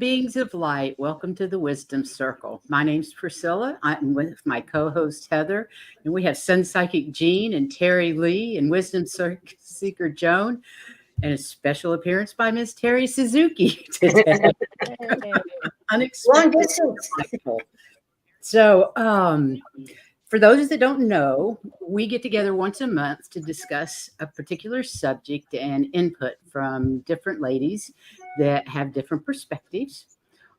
Beings of light, welcome to the Wisdom Circle. My name's Priscilla. I'm with my co-host Heather, and we have Sun Psychic Jean and Terry Lee and Seeker Joan, and a special appearance by Miss Terry Suzuki today. Long Unexpected. distance. So, for those that don't know, we get together once a month to discuss a particular subject and input from different ladies that have different perspectives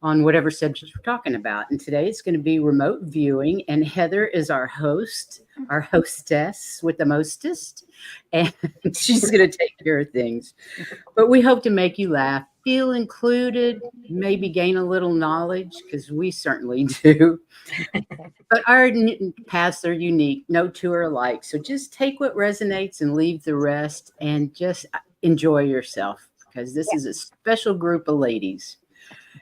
on whatever subject we're talking about. And today it's going to be remote viewing. And Heather is our host, our hostess with the mostest. And she's going to take care of things. But we hope to make you laugh, feel included, maybe gain a little knowledge, because we certainly do. But our paths are unique. No two are alike. So just take what resonates and leave the rest and just enjoy yourself, because this is a special group of ladies.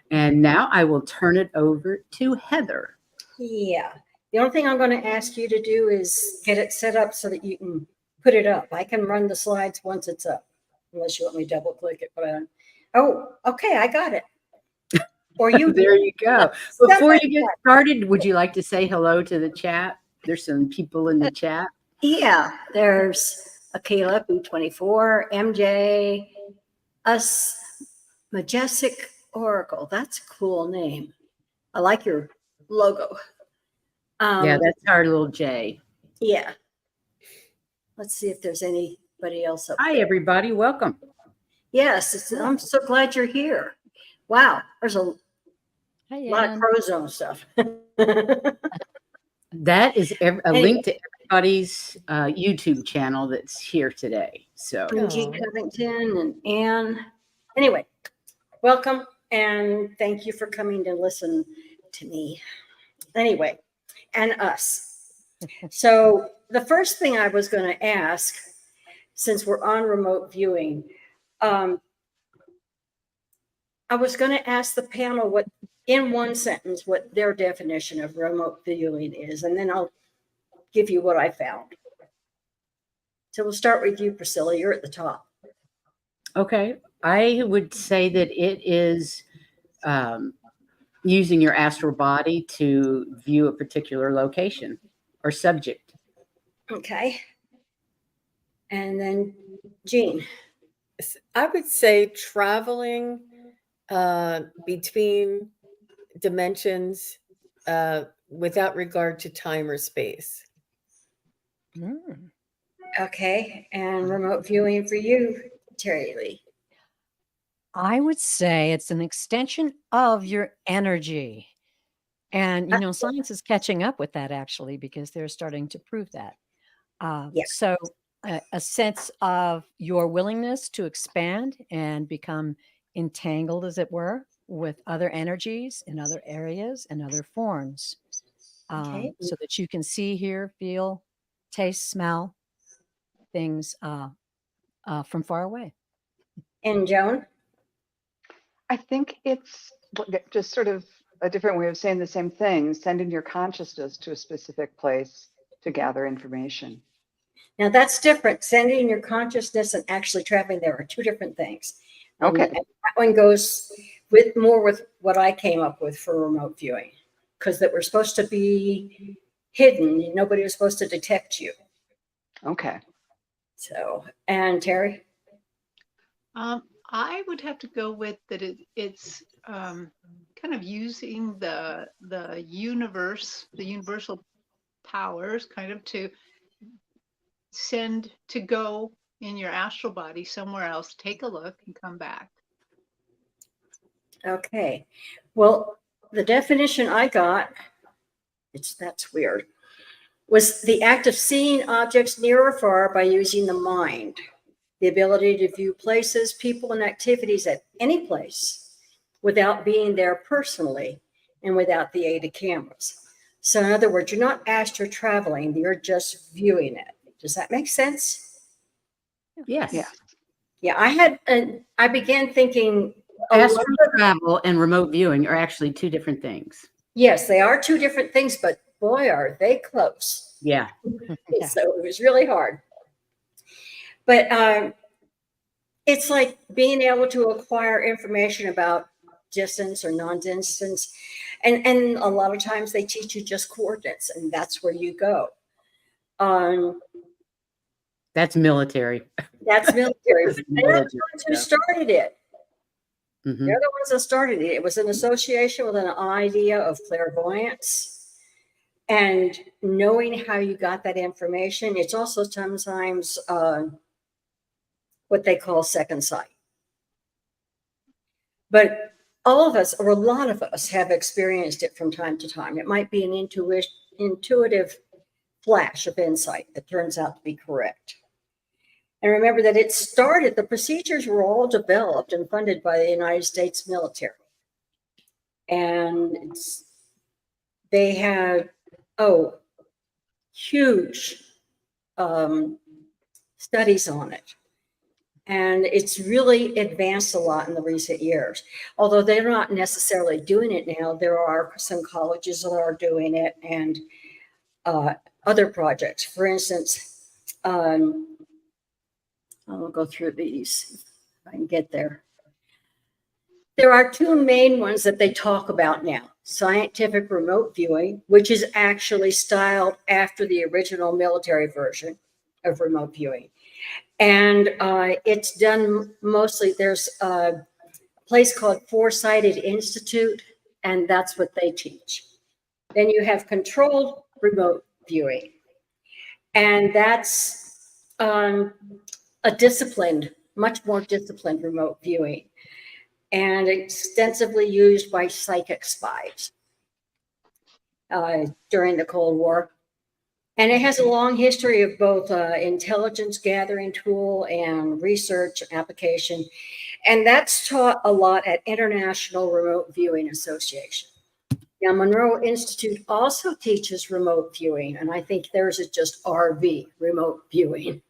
And now I will turn it over to Heather. Yeah. The only thing I'm going to ask you to do is get it set up so that you can put it up. I can run the slides once it's up, unless you want me to double click it. But okay, I got it. Or you. There you go. Before you get started, would you like to say hello to the chat? There's some people in the chat. Yeah, there's Akela, B24, MJ, us, Majestic Oracle. That's a cool name. I like your logo. Yeah, that's our little J. Yeah. Let's see if there's anybody else up Hi, there. everybody. Welcome. Yes, I'm so glad you're here. Wow, there's a lot of Crozone stuff. That is a link to everybody's YouTube channel that's here today. So, G. Covington and Anne. Anyway, welcome and thank you for coming to listen to me. Anyway, and us. So the first thing I was going to ask, since we're on remote viewing, I was going to ask the panel what, in one sentence, what their definition of remote viewing is, and then I'll give you what I found. So we'll start with you, Priscilla. You're at the top. Okay. I would say that it is using your astral body to view a particular location or subject. Okay. And then Jean. I would say traveling between dimensions without regard to time or space. Okay. And remote viewing for you, Terry Lee. I would say it's an extension of your energy. And, you know, science is catching up with that, actually, because they're starting to prove that. So a sense of your willingness to expand and become entangled, as it were, with other energies in other areas and other forms, so that you can see, hear, feel, taste, smell things from far away. And Joan? I think it's just sort of a different way of saying the same thing, sending your consciousness to a specific place to gather information. Now that's different. Sending your consciousness and actually traveling there are two different things. Okay. And that one goes with what I came up with for remote viewing, because that we're supposed to be hidden. Nobody was supposed to detect you. Okay. So, and Terry? I would have to go with that. It's kind of using the universe, the universal powers, kind of to go in your astral body somewhere else, take a look, and come back. Okay. Well, the definition I got, that's weird, was the act of seeing objects near or far by using the mind. The ability to view places, people, and activities at any place without being there personally and without the aid of cameras. So in other words, you're not astral traveling, you're just viewing it. Does that make sense? Yes. Yeah, I began thinking astral travel and remote viewing are actually two different things. Yes, they are two different things, but boy, are they close. Yeah. So it was really hard. But it's like being able to acquire information about distance or non-distance. And a lot of times they teach you just coordinates, and that's where you go. That's military. That's military. That's But they're the military ones who stuff. started it. Mhm. They're the ones that started it. It was an association with an idea of clairvoyance. And knowing how you got that information, it's also sometimes what they call second sight. But all of us, or a lot of us, have experienced it from time to time. It might be an intuitive flash of insight that turns out to be correct. And remember that the procedures were all developed and funded by the United States military. And they had, huge studies on it. And it's really advanced a lot in the recent years. Although they're not necessarily doing it now, there are some colleges that are doing it and other projects. For instance, I'll go through these if I can get there. There are two main ones that they talk about now. Scientific remote viewing, which is actually styled after the original military version of remote viewing. And it's done mostly, there's a place called Foresighted Institute, and that's what they teach. Then you have controlled remote viewing. And that's a disciplined, much more disciplined remote viewing, and extensively used by psychic spies during the Cold War. And it has a long history of both intelligence gathering tool and research application. And that's taught a lot at International Remote Viewing Association. Now, Monroe Institute also teaches remote viewing, and I think theirs is just RV, remote viewing.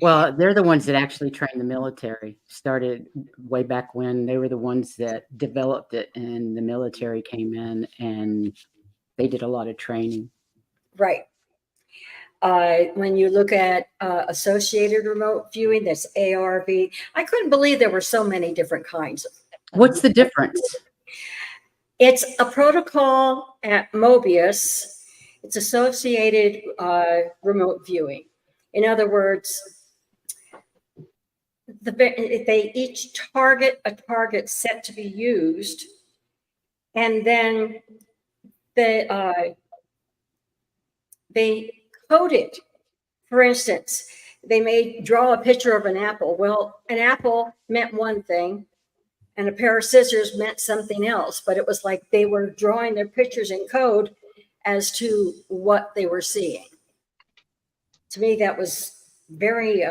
Well, they're the ones that actually trained the military. Started way back when. They were the ones that developed it, and the military came in and they did a lot of training. Right. When you look at associated remote viewing, that's ARV. I couldn't believe there were so many different kinds of. What's the difference? It's a protocol at Mobius. It's associated remote viewing. In other words, they each target a target set to be used, and then they code it. For instance, they may draw a picture of an apple. Well, an apple meant one thing, and a pair of scissors meant something else, but it was like they were drawing their pictures in code as to what they were seeing. To me, that was very,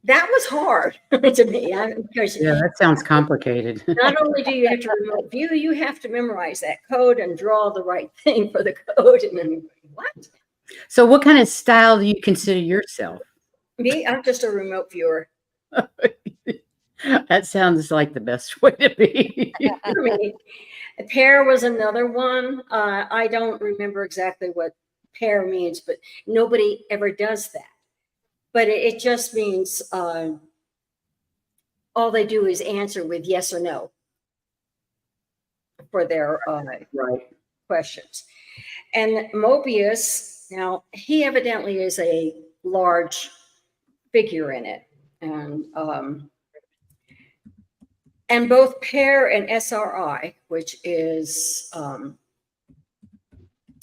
that was hard to me. Because Yeah, that sounds complicated. not only do you have to remote view, you have to memorize that code and draw the right thing for the code. And then what? So what kind of style do you consider yourself? Me, I'm just a remote viewer. That sounds like the best way to be. I mean, a pair was another one. I don't remember exactly what pair means, but nobody ever does that. But it just means all they do is answer with yes or no for their Right. questions. And Mobius, now he evidently is a large figure in it. And both PAIR and SRI, which is,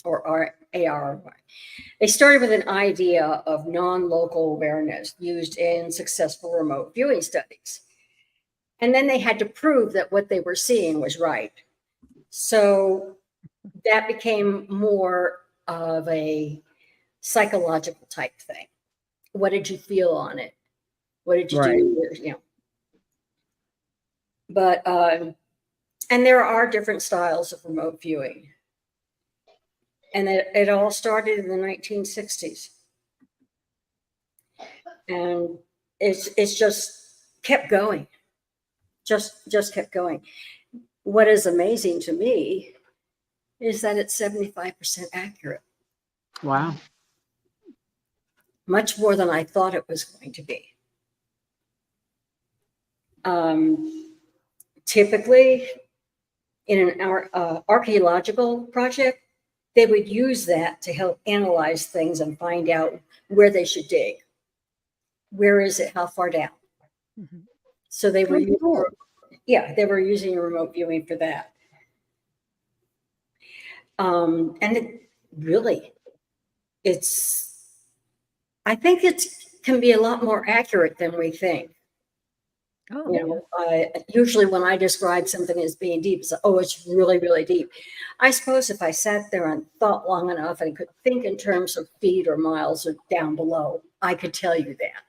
or ARI, they started with an idea of non-local awareness used in successful remote viewing studies. And then they had to prove that what they were seeing was right. So that became more of a psychological type thing. What did you feel on it? What did you do? You know. But, and there are different styles of remote viewing. And it all started in the 1960s. And it's just kept going. Just kept going. What is amazing to me is that it's 75% accurate. Wow. Much more than I thought it was going to be. Typically, in an archaeological project, they would use that to help analyze things and find out where they should dig. Where is it? How far down? Mhm. So they were Oh, cool. they were using remote viewing for that. And I think it can be a lot more accurate than we think. Oh, You know, usually when I describe something as being deep, it's like, oh, it's really, really deep. I suppose if I sat there and thought long enough and could think in terms of feet or miles or down below, I could tell you that.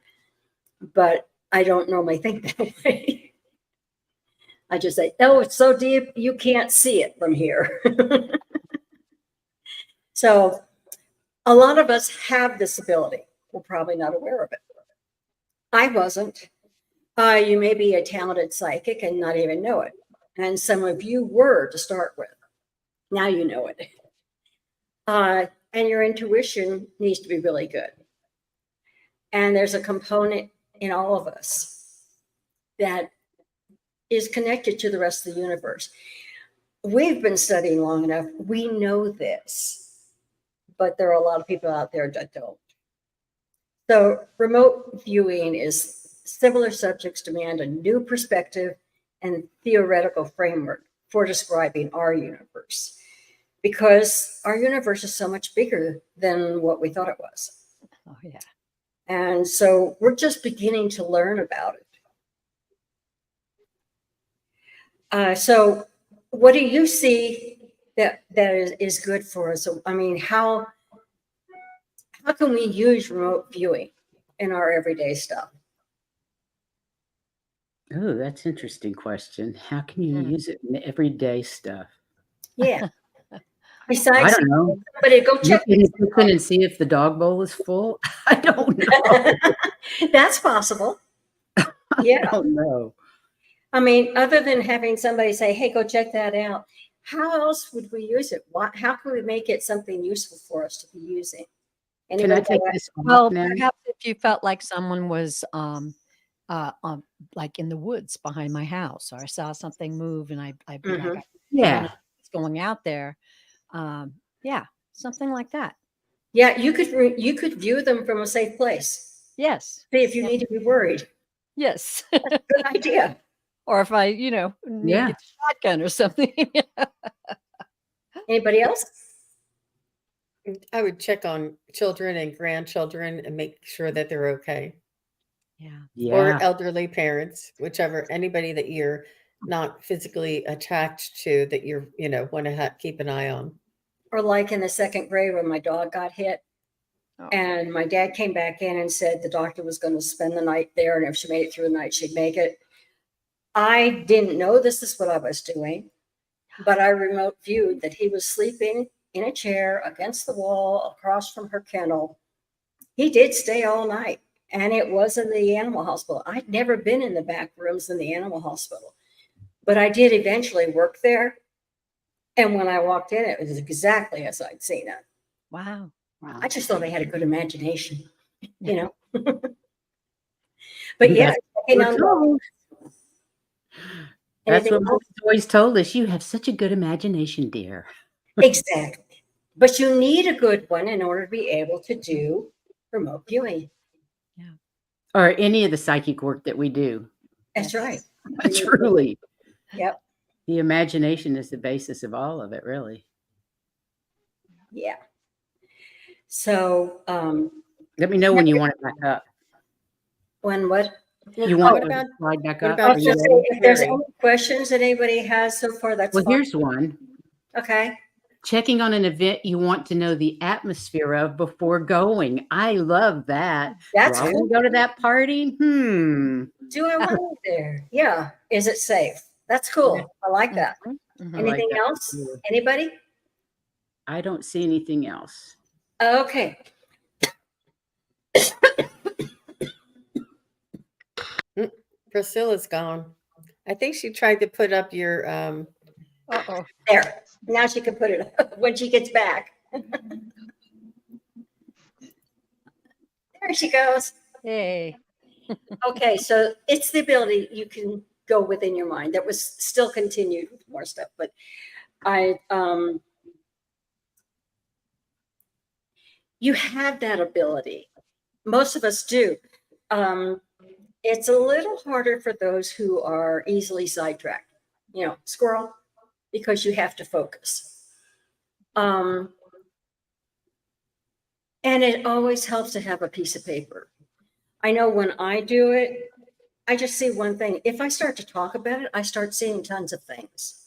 But I don't normally think that way. I just say, oh, it's so deep, you can't see it from here. So a lot of us have this ability. We're probably not aware of it. I wasn't. You may be a talented psychic and not even know it. And some of you were to start with. Now you know it. And your intuition needs to be really good. And there's a component in all of us that is connected to the rest of the universe. We've been studying long enough. We know this, but there are a lot of people out there that don't. So remote viewing is similar subjects demand a new perspective and theoretical framework for describing our universe, because our universe is so much bigger than what we thought it was. oh yeah. And so we're just beginning to learn about it. So what do you see that is good for us? I mean, how can we use remote viewing in our everyday stuff? Oh, that's an interesting question. How can you Hmm. use it in everyday stuff? Yeah. I Besides, don't know. somebody go Look check. in the kitchen and see if the dog bowl is full. I don't know. That's possible. Yeah. I don't know. I mean, other than having somebody say, hey, go check that out, how else would we use it? How can we make it something useful for us to be using? Can I Anybody take got this off Well, now? perhaps if you felt like someone was like in the woods behind my house, or I saw something move and I'd be like, Mhm. I Yeah. it's going out there. Yeah, something like that. Yeah, you could view them from a safe place. Yes. See if you Yeah. need to be worried. Yes. Good idea. Or if I, need to Yeah. get the shotgun or something. Anybody else? I would check on children and grandchildren and make sure that they're okay. Yeah. Or Yeah. elderly parents, whichever, anybody that you're not physically attached to that you're, want to keep an eye on. Or like in the second grade when my dog got hit, Oh. and my dad came back in and said the doctor was going to spend the night there, and if she made it through the night, she'd make it. I didn't know this is what I was doing, but I remote viewed that he was sleeping in a chair against the wall across from her kennel. He did stay all night, and it was in the animal hospital. I'd never been in the back rooms in the animal hospital, but I did eventually work there. And when I walked in, it was exactly as I'd seen it. Wow. Wow. I just thought I had a good imagination, you know. But That's yeah, checking on dogs. That's Anything what Mom's always told us. You have such a good imagination, dear. Exactly. But you need a good one in order to be able to do remote viewing. Or any of the psychic work that we do. That's right. Truly. Yep. The imagination is the basis of all of it, really. Yeah. So Let me know when you want it back up. when what? You What want about- to slide back what up? about Are you just- ready? If there's Very. any questions that anybody has so far, that's Well, fine. here's one. Okay. Checking on an event you want to know the atmosphere of before going. I love that. That's Do I cool. want to go to that party? Do I want it there? Yeah. Is it safe? That's cool. I like that. Mhm. I like Anything that else? too. Anybody? I don't see anything else. Okay. Priscilla's gone. I think she tried to put up your Uh-oh. There. Now she can put it up when she gets back. There she goes. Hey. Okay, so it's the ability you can go within your mind. That was still continued with more stuff, but I you have that ability. Most of us do. It's a little harder for those who are easily sidetracked. You know, squirrel, because you have to focus. And it always helps to have a piece of paper. I know when I do it, I just see one thing. If I start to talk about it, I start seeing tons of things.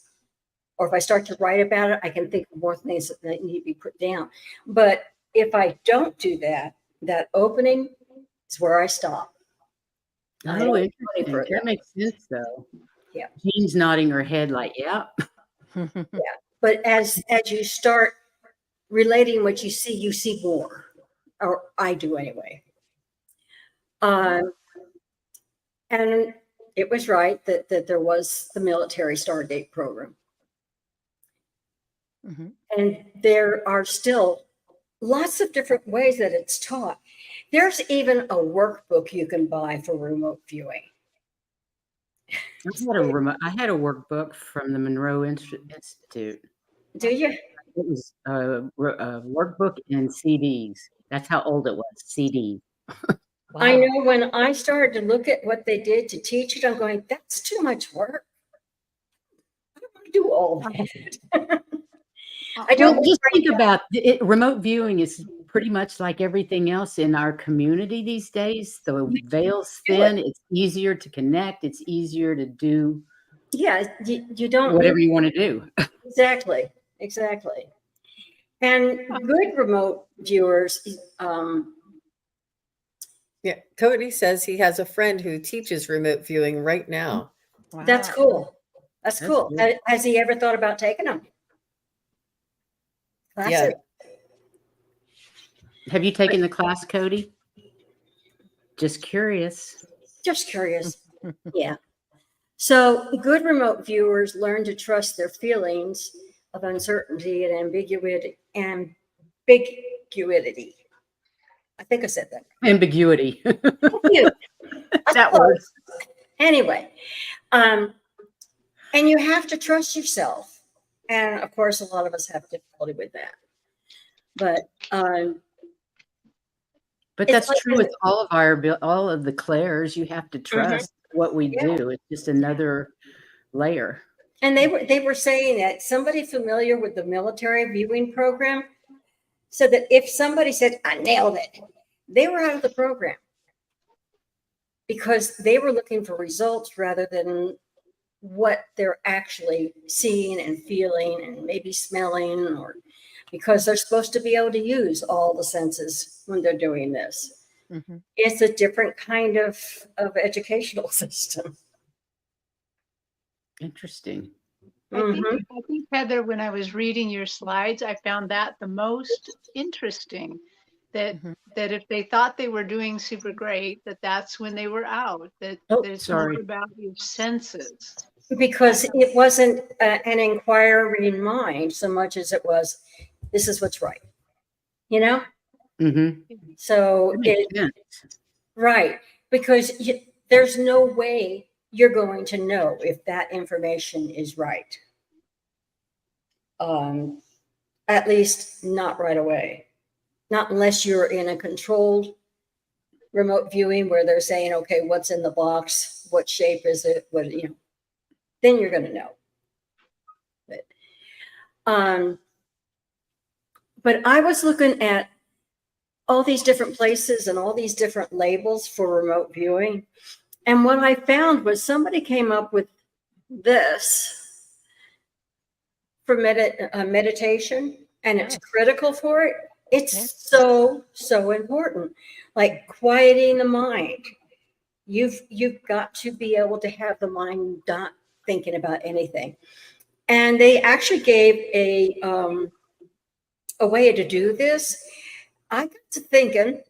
Or if I start to write about it, I can think of more things that need to be put down. But if I don't do that, that opening is where I stop. I Oh, don't interesting. go any further. That makes sense, though. Yeah. Jean's nodding her head like, yeah. But as you start relating what you see more, or I do anyway. And it was right that there was the military Stargate program. Mhm. And there are still lots of different ways that it's taught. There's even a workbook you can buy for remote viewing. I had a workbook from the Monroe Institute. Do you? It was a workbook and CDs. That's how old it was, CD. I Wow. know when I started to look at what they did to teach it, I'm going, that's too much work. I don't want to do all that. I don't Well, just want think to- about it. Remote viewing is pretty much like everything else in our community these days. The veil's do it. thin. It's easier to connect. It's easier to do Yeah, you don't whatever need- you want to do. exactly. And good remote viewers, Yeah, Cody says he has a friend who teaches remote viewing right now. that's Wow. cool. That's That's cool. good. Has he ever thought about taking them? Yeah. Have you taken the class, Cody? Just curious. Just curious. Yeah. So good remote viewers learn to trust their feelings of uncertainty and ambiguity. I think I said that. Ambiguity. Thank you. That close. works. Anyway, and you have to trust yourself. And of course, a lot of us have difficulty with that. But But It's that's like true with all of the Claires. You have to trust what we Yeah. do. It's just another layer. and they were saying that somebody familiar with the military viewing program said that if somebody said, I nailed it, they were out of the program because they were looking for results rather than what they're actually seeing and feeling and maybe smelling, or because they're supposed to be able to use all the senses when they're doing this. Mhm. It's a different kind of educational system. Interesting. I think, Heather, when I was reading your slides, I found that the most interesting. That Mhm. that if they thought they were doing super great, that's when they were out. That Oh, it's sorry. more about your senses. Because it wasn't an inquiring mind so much as it was, this is what's right, you know? Mm-hmm. So That makes sense. right, because there's no way you're going to know if that information is right. At least not right away. Not unless you're in a controlled remote viewing where they're saying, okay, what's in the box? What shape is it? What, then you're going to know. But I was looking at all these different places and all these different labels for remote viewing. And what I found was somebody came up with this for meditation, and it's critical for it. It's so important. Like quieting the mind. You've got to be able to have the mind not thinking about anything. And they actually gave a way to do this. I got to thinking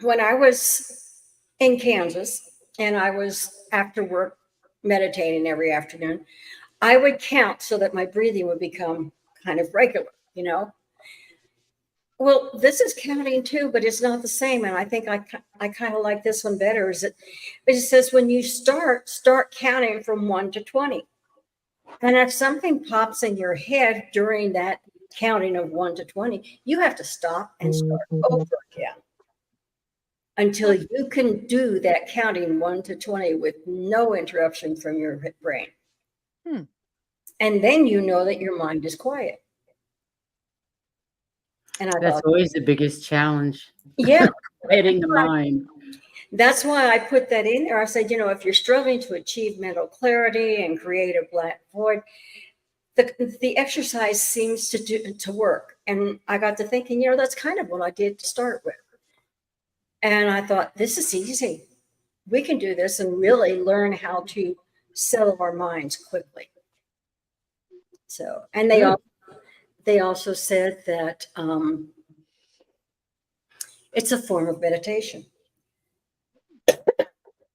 when I was in Kansas and I was after work meditating every afternoon, I would count so that my breathing would become kind of regular, Well, this is counting too, but it's not the same. And I think I kind of like this one better. It says when you start counting from 1 to 20. And if something pops in your head during that counting of 1 to 20, you have to stop and start over again until you can do that counting 1 to 20 with no interruption from your brain. Hmm. And then you know that your mind is quiet. And I That's thought, always the biggest challenge, yeah, quieting the mind. that's why I put that in there. I said, if you're struggling to achieve mental clarity and create a black void, the exercise seems to work. And I got to thinking, that's kind of what I did to start with. And I thought, this is easy. We can do this and really learn how to settle our minds quickly. So, and they also said that it's a form of meditation.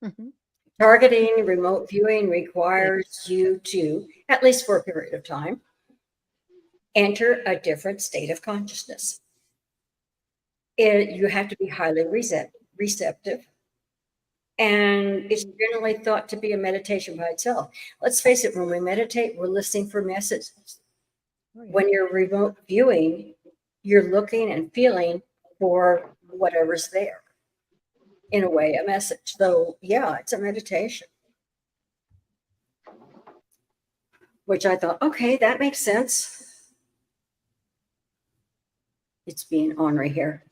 Mhm. Targeting remote viewing requires you to, at least for a period of time, enter a different state of consciousness. You have to be highly receptive, and it's generally thought to be a meditation by itself. Let's face it, when we meditate, we're listening for messages. Oh, yeah. When you're remote viewing, you're looking and feeling for whatever's there. In a way, a message. So, yeah, it's a meditation. Which I thought, okay, that makes sense. It's being ornery here.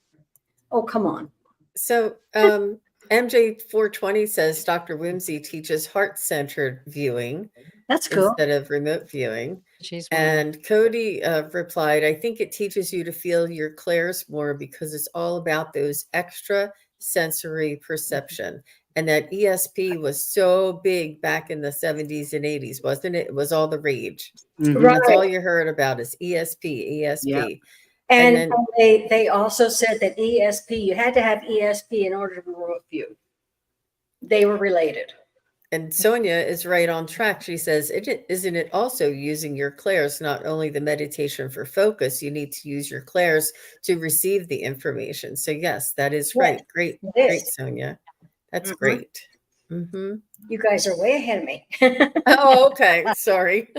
Oh, come on. So MJ 420 says Dr. Whimsy teaches heart-centered viewing That's cool. instead of remote viewing. She's one. And Cody replied, I think it teaches you to feel your clairs more because it's all about those extra sensory perception. And that ESP was so big back in the 70s and 80s, wasn't it? It was all the rage. Mhm. Right. That's all you heard about is ESP, ESP. Yeah. And then- they also said that ESP, you had to have ESP in order to remote view. They were related. And Sonia is right on track. She says, isn't it also using your clairs, not only the meditation for focus, you need to use your clairs to receive the information. So yes, that is Yeah, right. Great, it great, is. Sonia. That's Mhm. great. Hmm. You guys are way ahead of me. Oh, okay. Sorry.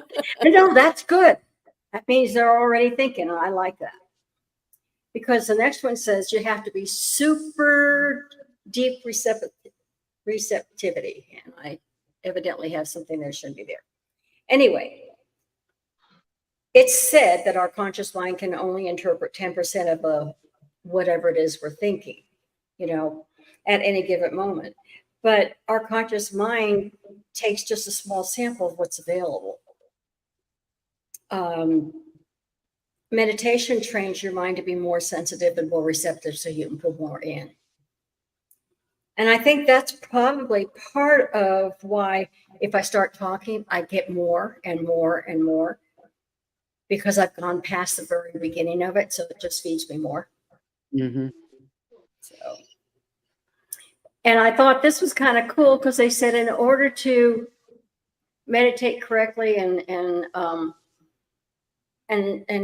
No, that's good. That means they're already thinking. I like that. Because the next one says you have to be super deep receptivity. And I evidently have something that shouldn't be there. Anyway, it's said that our conscious mind can only interpret 10% of whatever it is we're thinking, at any given moment. But our conscious mind takes just a small sample of what's available. Meditation trains your mind to be more sensitive and more receptive so you can put more in. And I think that's probably part of why if I start talking, I get more and more and more because I've gone past the very beginning of it. So it just feeds me more. Mhm. So, and I thought this was kind of cool because they said in order to meditate correctly and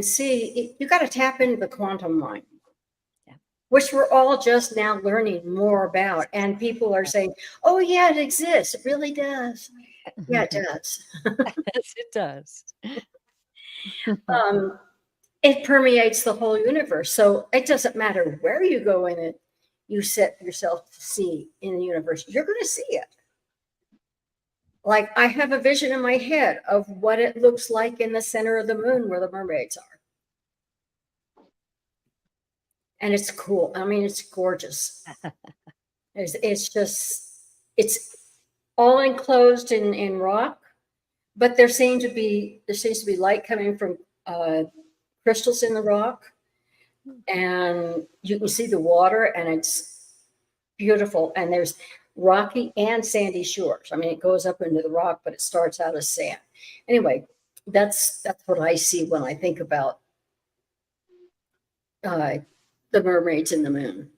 see, you got to tap into the quantum mind, which we're all just now learning more about. And people are saying, oh, yeah, it exists. It really does. Yeah, it does. Yes, it does. It permeates the whole universe. So it doesn't matter where you go in it, you set yourself to see in the universe, you're going to see it. Like I have a vision in my head of what it looks like in the center of the moon where the mermaids are. And it's cool. I mean, it's gorgeous. It's all enclosed in rock, but there seems to be light coming from crystals in the rock, and you can see the water, and it's beautiful. And there's rocky and sandy shores. I mean, it goes up into the rock, but it starts out as sand. Anyway, that's what I see when I think about the mermaids in the moon.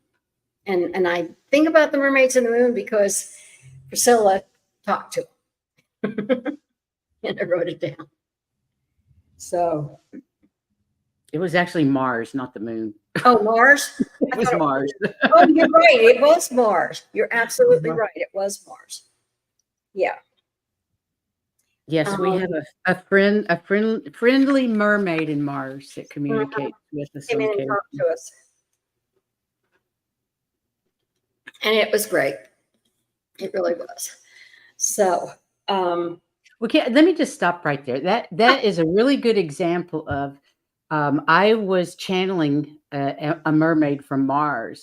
And I think about the mermaids in the moon because Priscilla talked to them. And I wrote it down. So It was actually Mars, not the moon. Oh, Mars? It was Mars. Oh, you're right. It was Mars. You're absolutely right. It was Mars. Yeah. Yes, we have friendly mermaid in Mars that communicates with us Came on in and occasion. talked to us. And it was great. It really was. So, Okay, let me just stop right there. That is a really good example of I was channeling a mermaid from Mars,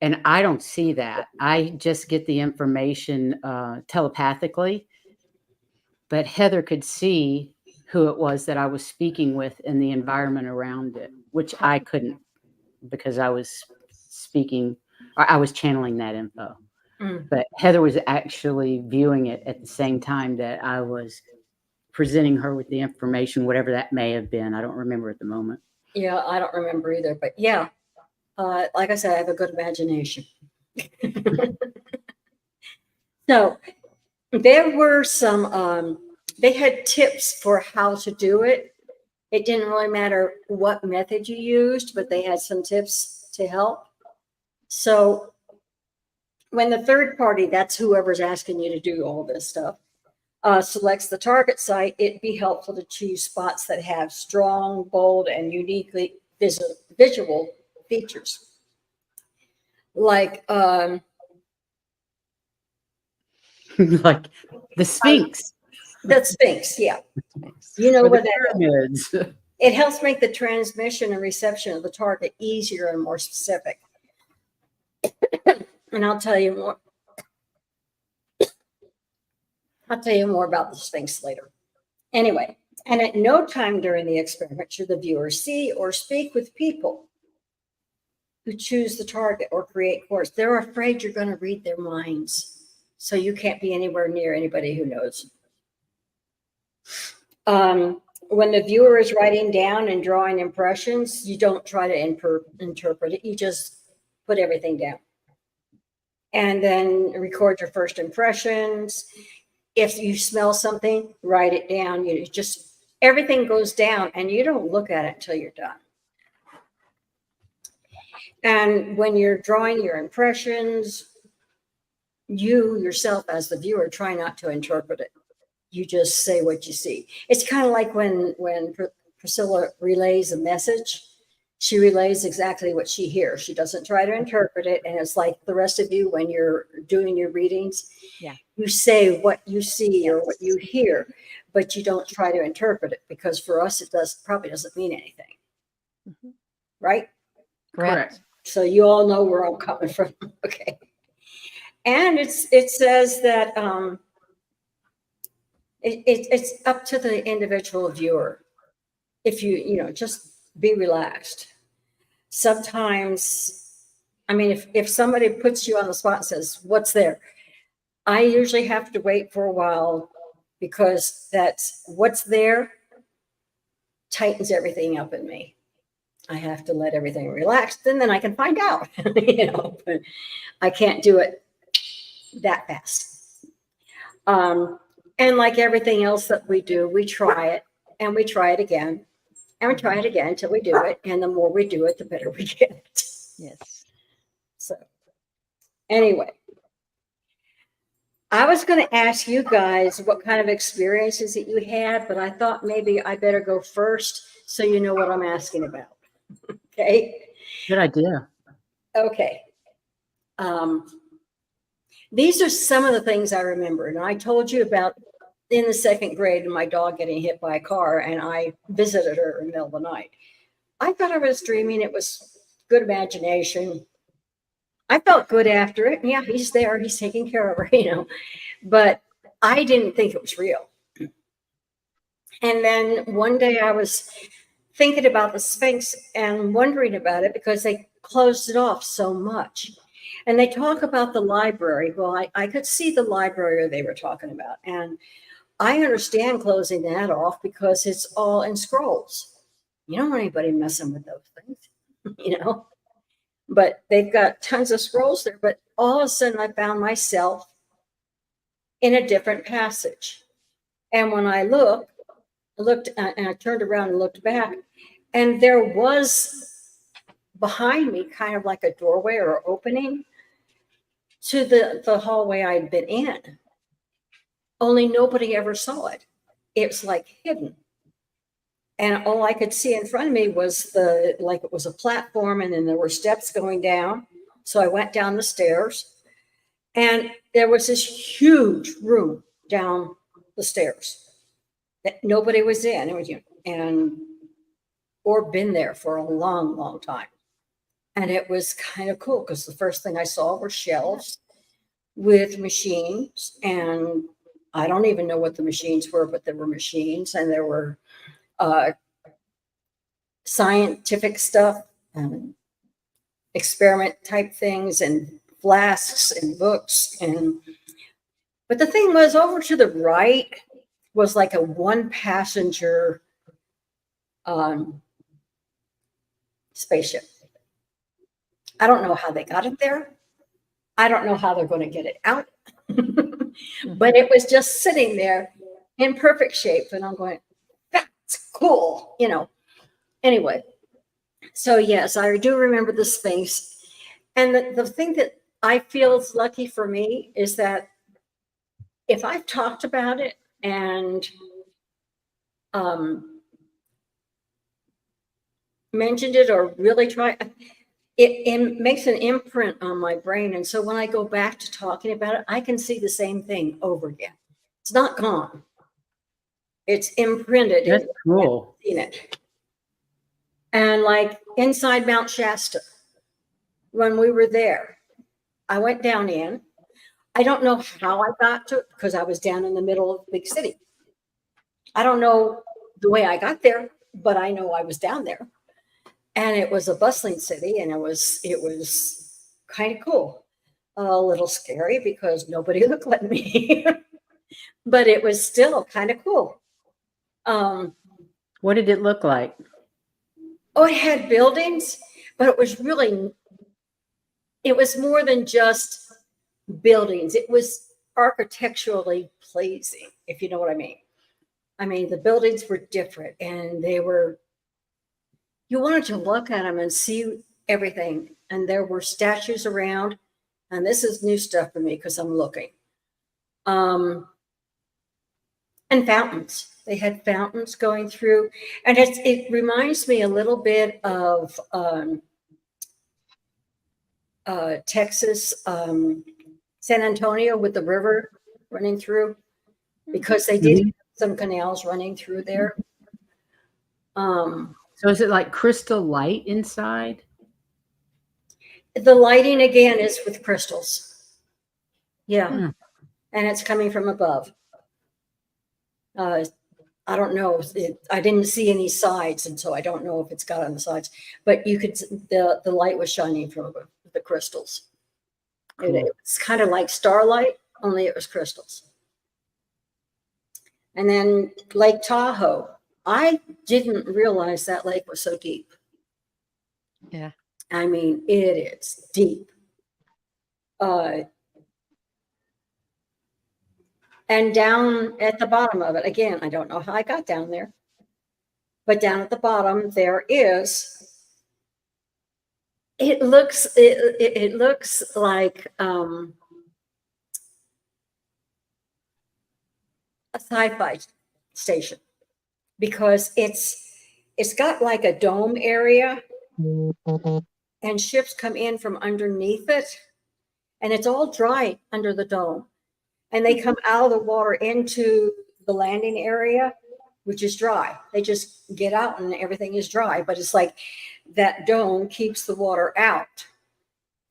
and I don't see that. I just get the information telepathically. But Heather could see who it was that I was speaking with in the environment around it, which I couldn't because I was speaking or I was channeling that info. But Heather was actually viewing it at the same time that I was presenting her with the information, whatever that may have been. I don't remember at the moment. yeah, I don't remember either, but yeah, like I said, I have a good imagination. So there were some, they had tips for how to do it. It didn't really matter what method you used, but they had some tips to help. So when the third party, that's whoever's asking you to do all this stuff, selects the target site, it'd be helpful to choose spots that have strong, bold, and uniquely visual features. Like, Like the Sphinx, the Sphinx, yeah. You know or the what that is. pyramids. It helps make the transmission and reception of the target easier and more specific. And I'll tell you more. I'll tell you more about the Sphinx later. Anyway, and at no time during the experiment should the viewer see or speak with people who choose the target or create course. They're afraid you're going to read their minds. So you can't be anywhere near anybody who knows. When the viewer is writing down and drawing impressions, you don't try to interpret it. You just put everything down. And then record your first impressions. If you smell something, write it down. You just, everything goes down and you don't look at it until you're done. And when you're drawing your impressions, you yourself as the viewer try not to interpret it. You just say what you see. It's kind of like when Priscilla relays a message, she relays exactly what she hears. She doesn't try to interpret it. And it's like the rest of you, when you're doing your readings, Yeah. you say what you see or what you hear, but you don't try to interpret it, because for us, it probably doesn't mean anything. Mhm. Right? Correct. So you all know where I'm coming from. Okay. And it says that it's up to the individual viewer. If you just be relaxed. Sometimes, I mean, if somebody puts you on the spot and says, "What's there?" I usually have to wait for a while, because that's what's there tightens everything up in me. I have to let everything relax, and then I can find out, but I can't do it that fast. And like everything else that we do, we try it and we try it again and we try it again until we do it. And the more we do it, the better we get. Yes. So anyway, I was going to ask you guys what kind of experiences that you had, but I thought maybe I better go first so you know what I'm asking about. Okay. Good idea. Okay. These are some of the things I remember. And I told you about in the second grade, my dog getting hit by a car, and I visited her in the middle of the night. I thought I was dreaming. It was good imagination. I felt good after it. Yeah, he's there. He's taking care of her, but I didn't think it was real. And then one day I was thinking about the Sphinx and wondering about it, because they closed it off so much. And they talk about the library. Well, I could see the library they were talking about. And I understand closing that off because it's all in scrolls. You don't want anybody messing with those things, But they've got tons of scrolls there. But all of a sudden, I found myself in a different passage. And when I looked and I turned around and looked back, And there was behind me kind of like a doorway or opening to the hallway I'd been in. Only nobody ever saw it. It was like hidden. And all I could see in front of me was like it was a platform, and then there were steps going down. So I went down the stairs, and there was this huge room down the stairs that nobody was in. It was, or been there for a long, long time. And it was kind of cool because the first thing I saw were shelves with machines. And I don't even know what the machines were, but there were machines, and there were scientific stuff and experiment type things and flasks and books. But the thing was, over to the right was like a one passenger spaceship. I don't know how they got it there. I don't know how they're going to get it out. But it was just sitting there in perfect shape. And I'm going, that's cool, Anyway, so yes, I do remember the space. And the thing that I feel is lucky for me is that if I've talked about it and mentioned it or really tried, it makes an imprint on my brain. And so when I go back to talking about it, I can see the same thing over again. It's not gone. It's imprinted. That's cool. In it. And like inside Mount Shasta, when we were there, I went down in. I don't know how I got to it because I was down in the middle of the big city. I don't know the way I got there, but I know I was down there. And it was a bustling city, and it was kind of cool. A little scary because nobody looked like me, but it was still kind of cool. What did it look like? Oh, it had buildings, but it was more than just buildings. It was architecturally pleasing, if you know what I mean. I mean, the buildings were different, and you wanted to look at them and see everything. And there were statues around, and this is new stuff for me because I'm looking. And fountains. They had fountains going through, and it reminds me a little bit of Texas, San Antonio with the river running through, because they did have some canals running through there. So is it like crystal light inside? The lighting again is with crystals. Yeah. And it's coming from above. I don't know. I didn't see any sides, and so I don't know if it's got on the sides. But you could, the light was shining from the crystals. Cool. It's kind of like starlight, only it was crystals. And then Lake Tahoe. I didn't realize that lake was so deep. Yeah. I mean, it is deep. And down at the bottom of it, again, I don't know how I got down there, but down at the bottom there is, it looks like a sci-fi station, because it's got like a dome area, and ships come in from underneath it, and it's all dry under the dome. And they come out of the water into the landing area, which is dry. They just get out and everything is dry. But it's like that dome keeps the water out.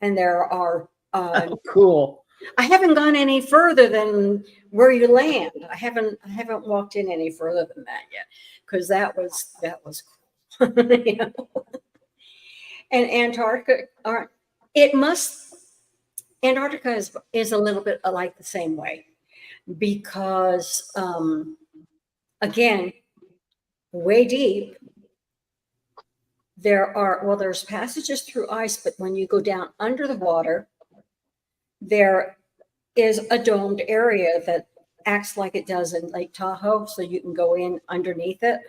And there are Cool. I haven't gone any further than where you land. I haven't walked in any further than that yet, because that was cool. You know? And Antarctica is a little bit like the same way, because again, way deep, there's passages through ice, but when you go down under the water, there is a domed area that acts like it does in Lake Tahoe, so you can go in underneath it.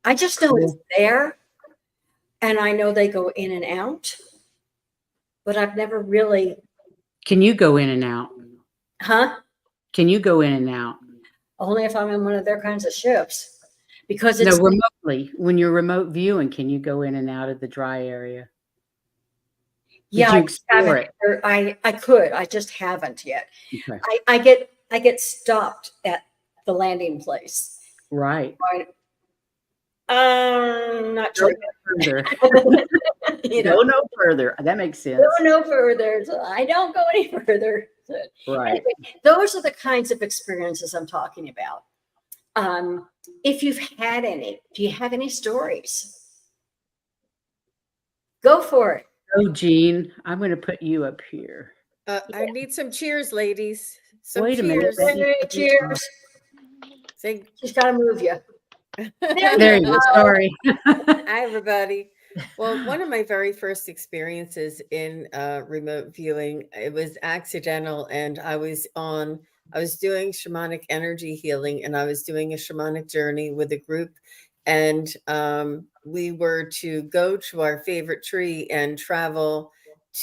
I just know it's there, and I know they go in and out, but I've never really, Can you go in and out? Can you go in and out? only if I'm in one of their kinds of ships, because No, it's remotely. When you're remote viewing, can you go in and out of the dry area? yeah, you I explore haven't. it? Or I could. I just haven't yet. Okay. I get stopped at the landing place. Right. Not Go sure. no further. You Go know, no further. That makes sense. go no further. So I don't go any further. So Right. anyway, those are the kinds of experiences I'm talking about. If you've had any, do you have any stories? Go for it. Oh, Jean, I'm going to put you up here. I need some cheers, ladies. Some Wait a minute. cheers. That- Hey, cheers. Say, She's got to move you. There you go. Sorry. hi, everybody. Well, one of my very first experiences in remote viewing, it was accidental, and I was doing shamanic energy healing, and I was doing a shamanic journey with a group, and we were to go to our favorite tree and travel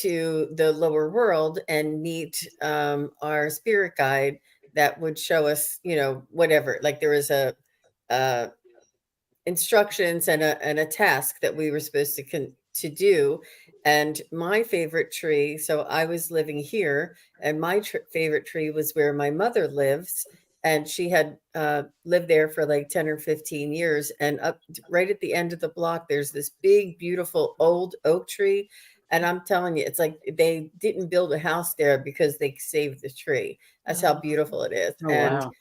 to the lower world and meet our spirit guide that would show us, whatever. Like there was a instructions and a task that we were supposed to do. And my favorite tree, so I was living here, and my favorite tree was where my mother lives, and she had lived there for like 10 or 15 years. And up right at the end of the block, there's this big, beautiful old oak tree. And I'm telling you, it's like they didn't build a house there because they saved the tree. That's how beautiful it is. Oh, And wow.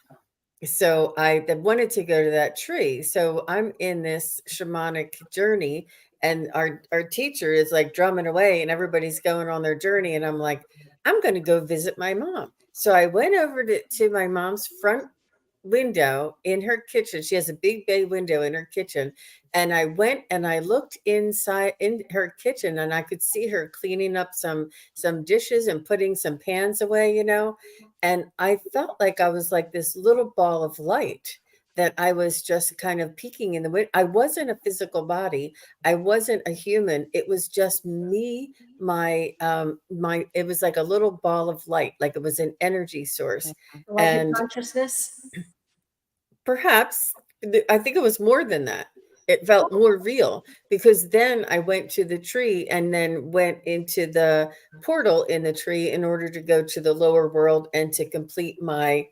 so I wanted to go to that tree. So I'm in this shamanic journey, and our teacher is like drumming away, and everybody's going on their journey. And I'm like, I'm going to go visit my mom. So I went over to my mom's front window in her kitchen. She has a big bay window in her kitchen. And I went and I looked inside in her kitchen, and I could see her cleaning up some dishes and putting some pans away, and I felt like I was like this little ball of light, that I was just kind of peeking in the wind. I wasn't a physical body. I wasn't a human. It was just me, it was like a little ball of light, like it was an energy source. Like your And consciousness. perhaps I think it was more than that. It felt more real, because then I went to the tree and then went into the portal in the tree in order to go to the lower world and to complete my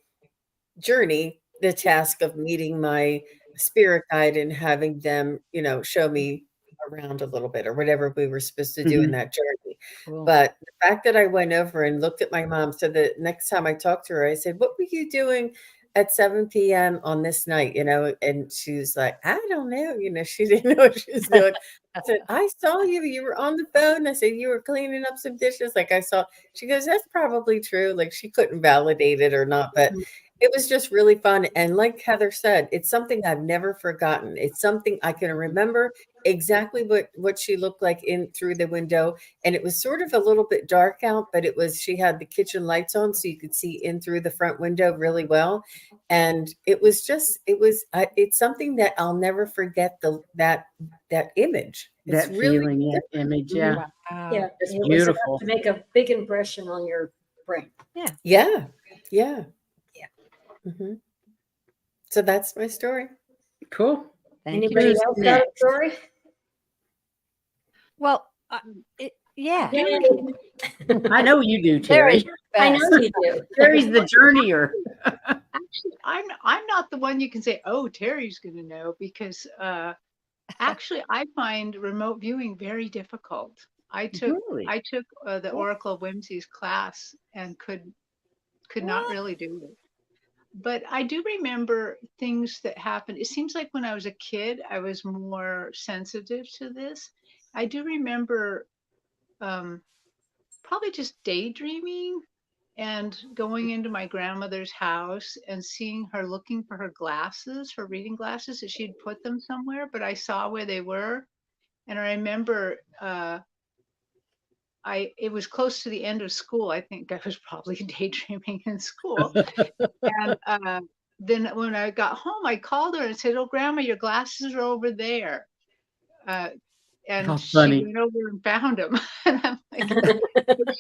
journey, the task of meeting my spirit guide and having them, show me around a little bit or whatever we were supposed to do in that journey. Cool. But the fact that I went over and looked at my mom, so the next time I talked to her, I said, "What were you doing at 7 p.m. on this night?" And she was like, "I don't know." She didn't know what she was doing. I said, "I saw you. You were on the phone." I said, "You were cleaning up some dishes." Like I saw, she goes, "That's probably true." Like she couldn't validate it or not, but it was just really fun. And like Heather said, it's something I've never forgotten. It's something I can remember exactly what she looked like in through the window. And it was sort of a little bit dark out, but she had the kitchen lights on, so you could see in through the front window really well. And it's something that I'll never forget, that image. It's That really feeling, that image. Yeah. Wow. Yeah, It's it was beautiful. enough to make a big impression on your brain. Yeah. Yeah. Yeah. Mhm. So that's my story. Cool. Thank Anybody you. Who's else got a next? story? Well, yeah. I know you do, Terry's Terry. I best. know you do. Terry's the journeyer. Actually, I'm not the one you can say, "Oh, Terry's going to know," because actually I find remote viewing very difficult. I took Really? the Oracle of Whimsies class and could not really do it. But I do remember things that happened. It seems like when I was a kid, I was more sensitive to this. I do remember probably just daydreaming and going into my grandmother's house and seeing her looking for her glasses, her reading glasses, that she'd put them somewhere, but I saw where they were. And I remember it was close to the end of school. I think I was probably daydreaming in school. And then when I got home, I called her and said, "Oh, Grandma, your glasses are over there." Uh, and How she funny. went over and found them. And I'm like, but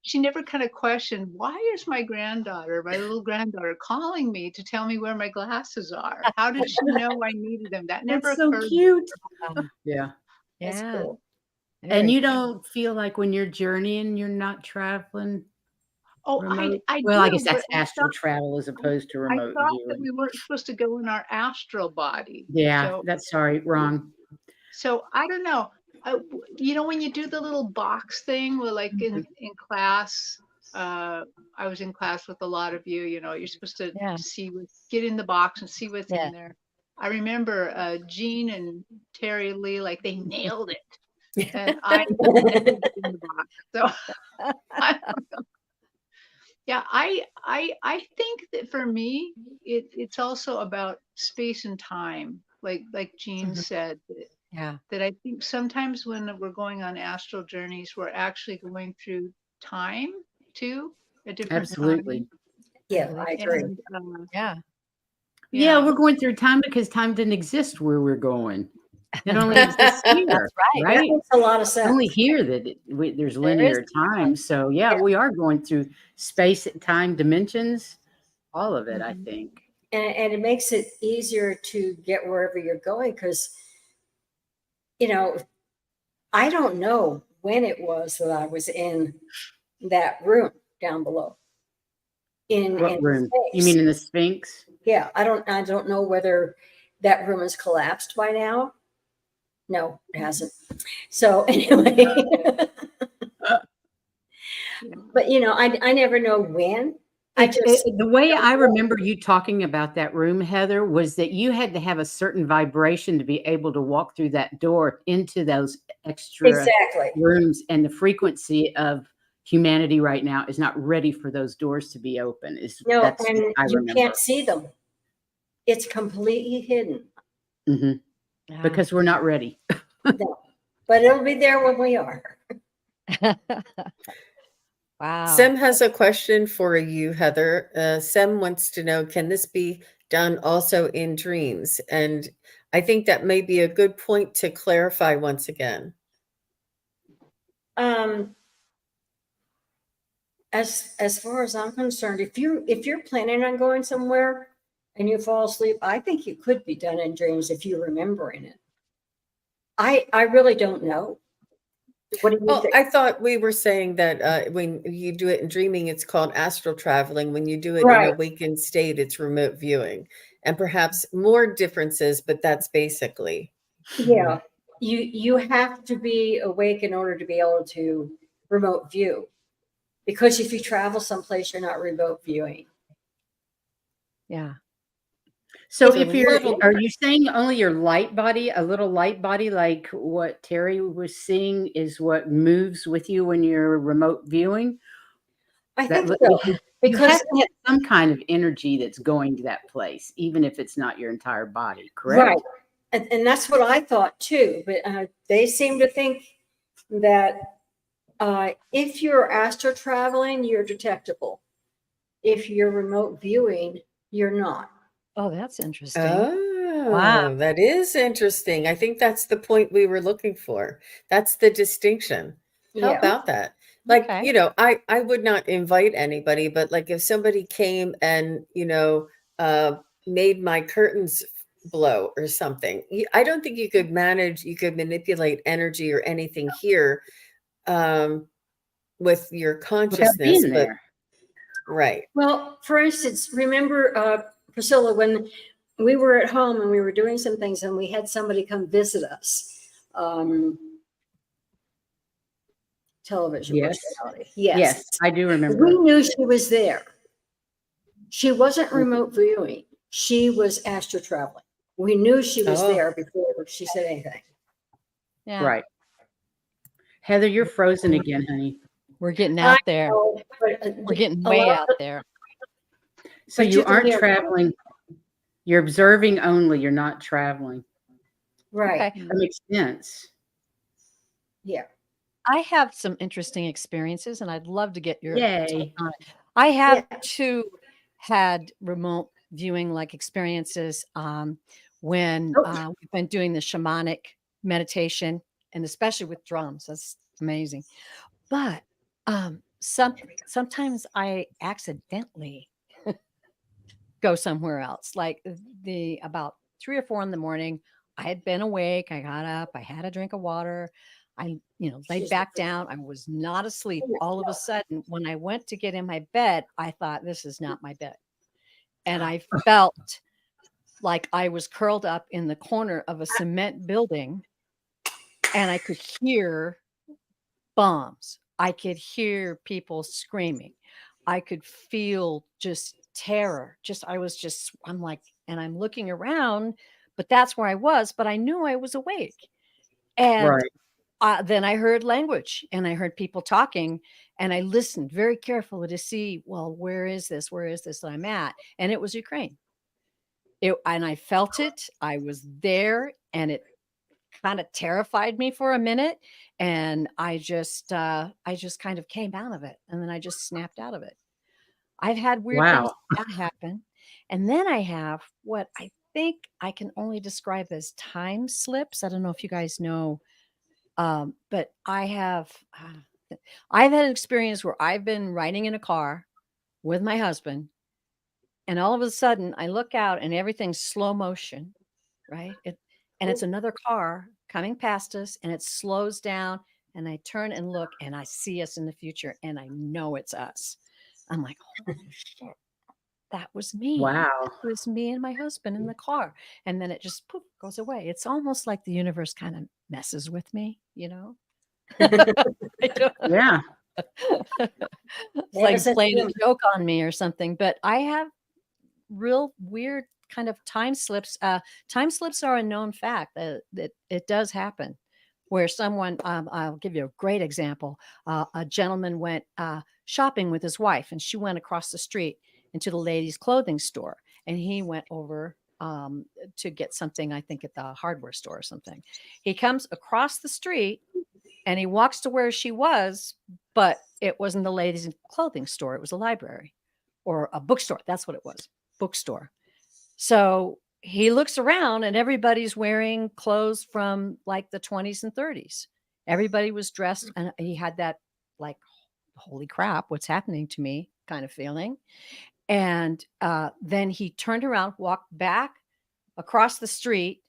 she never kind of questioned, why is my granddaughter, my little granddaughter, calling me to tell me where my glasses are? How did she know I needed them? That never That's so occurred. cute. Um, Yeah. That's yeah. cool. And very you cool. don't feel like when you're journeying, you're not traveling Oh, remote? I Well, I do, guess but that's astral travel as opposed to I remote thought that viewing. we weren't supposed to go in our astral body. Yeah, So that's sorry, wrong. So I don't know. When you do the little box thing, well, like in class, I was in class with a lot of you. You're supposed to Yeah. get in the box and see what's Yeah. in there. I remember Jean and Terry Lee, like they nailed it, and I never got in the box. So I don't know. Yeah, I think that for me, it's also about space and time. Like Jean Mhm. said, Yeah. that I think sometimes when we're going on astral journeys, we're actually going through time too, a different Absolutely. time. Yeah, believe I so. agree. And Yeah. Yeah, yeah, we're going through time because time didn't exist where we're going. It only exists here, That's right. That right? makes a lot of It's sense. only here that there's There is linear time. So yeah, Yeah. we are going through space, time, dimensions, all of it, I Mhm. think. And it makes it easier to get wherever you're going because, I don't know when it was that I was in that room down below What in room? You space. mean in the Sphinx? Yeah, I don't know whether that room has collapsed by now. No, it hasn't. So anyway, but I never know when. I just The way don't I know. remember you talking about that room, Heather, was that you had to have a certain vibration to be able to walk through that door into those extra Exactly. rooms, and the frequency of humanity right now is not ready for those doors to be open. No, That's and what I you remember. can't see them. It's completely hidden. Mhm. Yeah. Because we're not ready. No, but it'll be there when we are. Wow. Sem has a question for you, Heather. Sem wants to know, can this be done also in dreams? And I think that may be a good point to clarify once again. As far as I'm concerned, if you're planning on going somewhere and you fall asleep, I think it could be done in dreams if you're remembering it. I really don't know. What do you Well, think? I thought we were saying that when you do it in dreaming, it's called astral traveling. When you do it in Right. awakened state, it's remote viewing. And perhaps more differences, but that's basically. Yeah, you have to be awake in order to be able to remote view, because if you travel someplace, you're not remote viewing. Yeah. So It's a if little are you saying only your light body, a little light body like what Terry was seeing is what moves with you when you're remote viewing? I That think look- so, you because have to have some kind of energy that's going to that place, even if it's not your entire body, correct? right, and that's what I thought too. But they seem to think that if you're astral traveling, you're detectable. If you're remote viewing, you're not. Oh, that's interesting. Oh, that is interesting. I think that's the point we were looking for. That's the distinction. How Yeah. about that? Like, Okay. I would not invite anybody, but like if somebody came and, made my curtains blow or something, I don't think you could manipulate energy or anything here with your Without consciousness, being but there. right. Well, for instance, remember, Priscilla, when we were at home and we were doing some things and we had somebody come visit us. Television Yes. personality. Yes, Yes. I do remember. We knew she was there. She wasn't remote viewing. She was astral traveling. We knew she was Oh. there before she said anything. Yeah. Right. Heather, you're frozen again, honey. We're getting out there. know, but, We're getting a way lot out of- there. So But you you can aren't hear- traveling. You're observing only. You're not traveling. Right. Okay. That makes sense. Yeah. I have some interesting experiences and I'd love to get your Yay. take on it. I have Yeah. too had remote viewing like experiences when Oh. we've been doing the shamanic meditation, and especially with drums. That's amazing. But sometimes I accidentally go somewhere else. Like the about 3 or 4 in the morning, I had been awake. I got up. I had a drink of water. I, laid back down. I was not asleep. All of a sudden, when I went to get in my bed, I thought, this is not my bed. And I felt like I was curled up in the corner of a cement building, and I could hear bombs. I could hear people screaming. I could feel just terror. I'm like, and I'm looking around, but that's where I was, but I knew I was awake. And Right. then I heard language, and I heard people talking, and I listened very carefully to see, well, where is this? Where is this that I'm at? And it was Ukraine. And I felt it. I was there, and it kind of terrified me for a minute. And I just kind of came out of it, and then I just snapped out of it. I've had weird things Wow. like that happen. And then I have what I think I can only describe as time slips. I don't know if you guys know, but I've had an experience where I've been riding in a car with my husband, and all of a sudden I look out and everything's slow motion, right? And it's another car coming past us, and it slows down, and I turn and look, and I see us in the future, and I know it's us. I'm like, holy shit, that was me. Wow. It was me and my husband in the car. And then it just poof, goes away. It's almost like the universe kind of messes with me, I don't- Yeah. it's Yeah, like it's a playing a thing. joke on me or something. But I have real weird kind of time slips. Time slips are a known fact that it does happen. Where someone, I'll give you a great example. A gentleman went shopping with his wife, and she went across the street into the ladies' clothing store, and he went over to get something, I think at the hardware store or something. He comes across the street, and he walks to where she was, but it wasn't the ladies' clothing store. It was a library or a bookstore. That's what it was, bookstore. So he looks around, and everybody's wearing clothes from like the 20s and 30s. Everybody was dressed, and he had that like, holy crap, what's happening to me kind of feeling. And then he turned around, walked back across the street,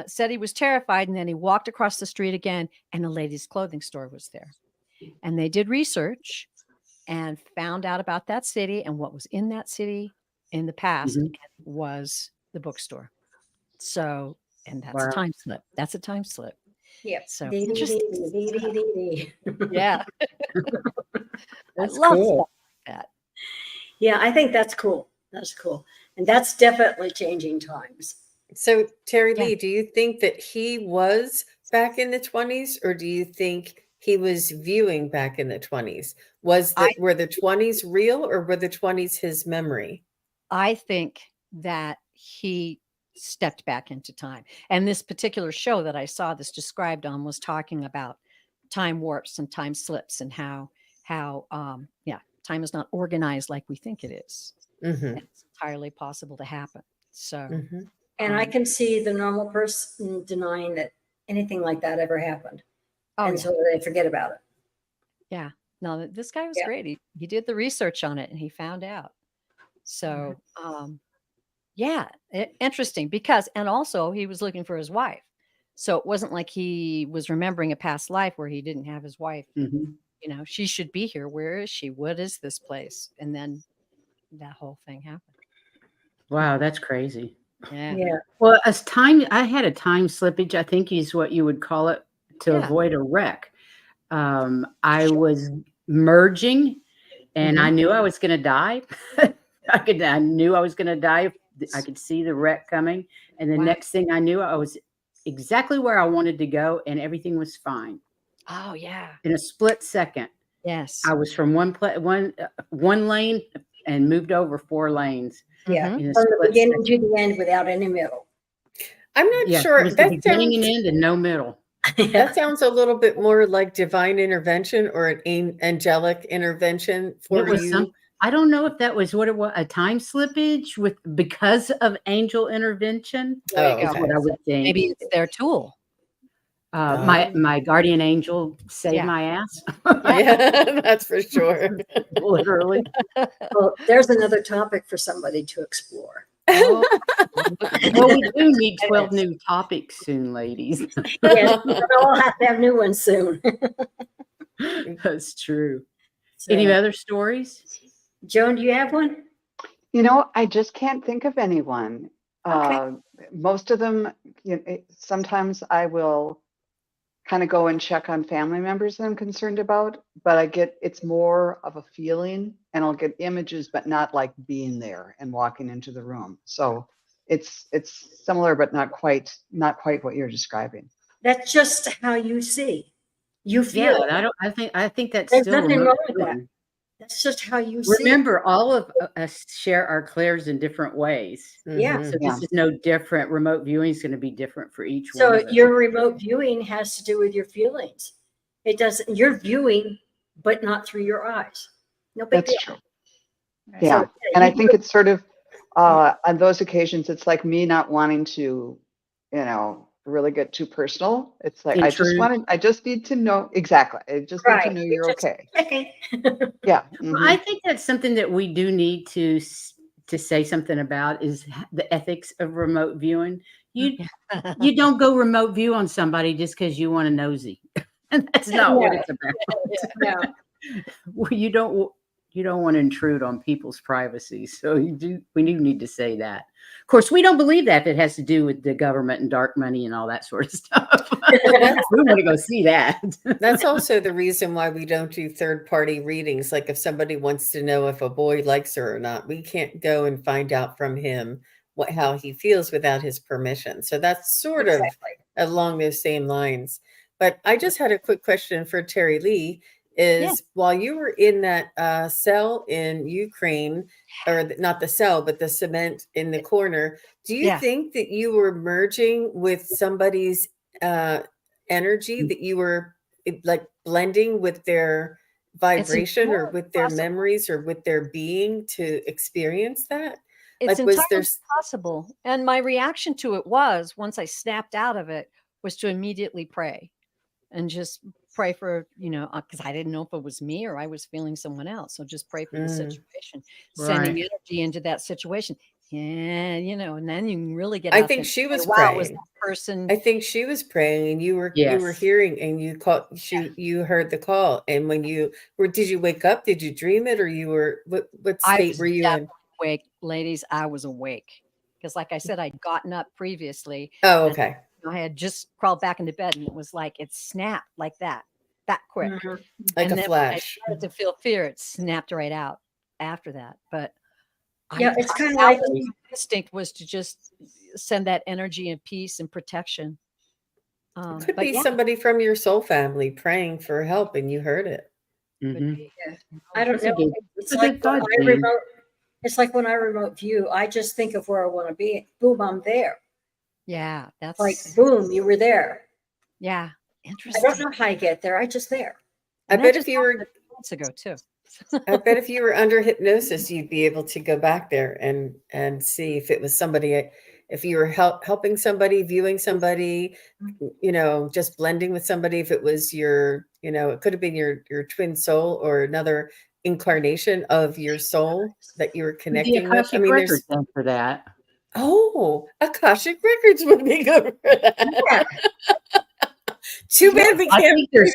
said he was terrified, and then he walked across the street again, and the ladies' clothing store was there. And they did research and found out about that city, and what was in that city in the past Mhm. was the bookstore. So, and that's a Wow. time slip. That's a time slip. Yep. So Dee, dee, interesting dee, dee, dee, stuff. dee, dee. Yeah, I That's love cool. stuff like that. Yeah, I think that's cool. That's cool. And that's definitely changing times. So, Terry Yeah. Lee, do you think that he was back in the 20s, or do you think he was viewing back in the 20s? Were the 20s real, or were the 20s his memory? I think that he stepped back into time. And this particular show that I saw this described on was talking about time warps and time slips, and how time is not organized like we think it is. Mm-hmm. And it's entirely possible to happen. So Mm-hmm. And I Um, can see the normal person denying that anything like that ever happened. oh And yeah. so they forget about it. Yeah. No, this guy was Yeah. great. He did the research on it, and he found out. So, yeah, interesting because, and also he was looking for his wife. So it wasn't like he was remembering a past life where he didn't have his wife. Mhm. She should be here. Where is she? What is this place? And then that whole thing happened. Wow, that's crazy. Yeah. Yeah. Well, I had a time slippage, I think is what you would call it, to Yeah. avoid a wreck. I was merging, and I knew I was going to die. I knew I was going to die. I could see the wreck coming. And the Wow. next thing I knew, I was exactly where I wanted to go, and everything was fine. Oh yeah. In a split second, Yes. I was from one lane and moved over 4 lanes. Yeah. Mhm. In a From the split beginning second. to the end without any middle. I'm not Yeah, sure. it was the That beginning and sounds end and no middle. that sounds a little bit more like divine intervention or an angelic intervention for It was you. I don't know if that was what it was, a time slippage with because of angel intervention. Oh, you go. Is okay. what I would think. Maybe it's their tool. My guardian angel saved Yeah. my ass, Yeah, that's for sure. literally. Well, there's another topic for somebody to explore. Oh, well, we do need 12 new topics soon, ladies. Yes, we'll all have to have new ones soon. That's true. So, Any other stories? Joan, do you have one? You know, I just can't think of anyone. Okay. Most of them, sometimes I will kind of go and check on family members that I'm concerned about, but it's more of a feeling, and I'll get images, but not like being there and walking into the room. So it's similar, but not quite what you're describing. That's just how you see. You Yeah, feel it. I think that's There's still nothing remote wrong with that. viewing. That's just how you see it. Remember, all of us share our clairs in different ways. Yeah. Mhm. So this is no different. Remote viewing is going to be different for each one. So of us. your remote viewing has to do with your feelings. It doesn't, you're viewing, but not through your eyes. No big That's deal. true. Right. Yeah. So, And I you- think it's sort of on those occasions, it's like me not wanting to, really get too personal. It's like I just need to know exactly. I just need to Right. know You're you're just okay. Okay. Yeah. Well, mhm. I think that's something that we do need to say something about is the ethics of remote viewing. You don't go remote view on somebody just because you want a nosy. And that's not what No. it's about. No. Well, you don't want to intrude on people's privacy. So we do need to say that. Of course, we don't believe that if it has to do with the government and dark money and all that sort of stuff. We want to go see that. That's also the reason why we don't do third-party readings. Like if somebody wants to know if a boy likes her or not, we can't go and find out from him how he feels without his permission. So that's sort of along those same lines. But I just had a quick question for Terry Lee. While you were in that cell in Ukraine, or not the cell, but the cement in the corner, do you Yeah. think that you were merging with somebody's energy, that you were like blending with their vibration or with their possible. memories or with their being to experience that? It's Like, was entirely there possible. And my reaction to it was, once I snapped out of it, was to immediately pray and just pray for, because I didn't know if it was me or I was feeling someone else. So just pray for the situation, sending Right. energy into that situation. And, and then you can really get I out think there she and was say, wow, was praying. that person. I think she was praying, and you were Yes. hearing, and you called. You heard the call, and when did you wake up? Did you dream it, or you were what I state was were you in? definitely awake, ladies. I was awake because, like I said, I'd gotten up previously. Oh, and okay. I had just crawled back into bed, and it was like it snapped like that quick. Mhm. Like And a then when I flash. started to feel fear, it snapped right out after that. But Yeah, it's kind of our like instinct was to just send that energy and peace and protection. Could But be yeah, somebody from your soul family praying for help, and you heard it. could Mhm. be. I don't That's a know. good- It's that's a like good when thought, I Jan. remote. It's like when I remote view. I just think of where I want to be. Boom, I'm there. Yeah, that's Like boom, you were there. yeah, I interesting. don't know how I get there. I just there. I And that bet just if you were happened a few months ago too. I bet if you were under hypnosis, you'd be able to go back there and see if it was somebody, if you were helping somebody, viewing somebody, just blending with somebody. If it was your, it could have been your twin soul or another incarnation of your soul that you were The connecting with. I Akashic mean, records for that. Akashic records would be good for that. Yeah. Too bad we I can't. think there's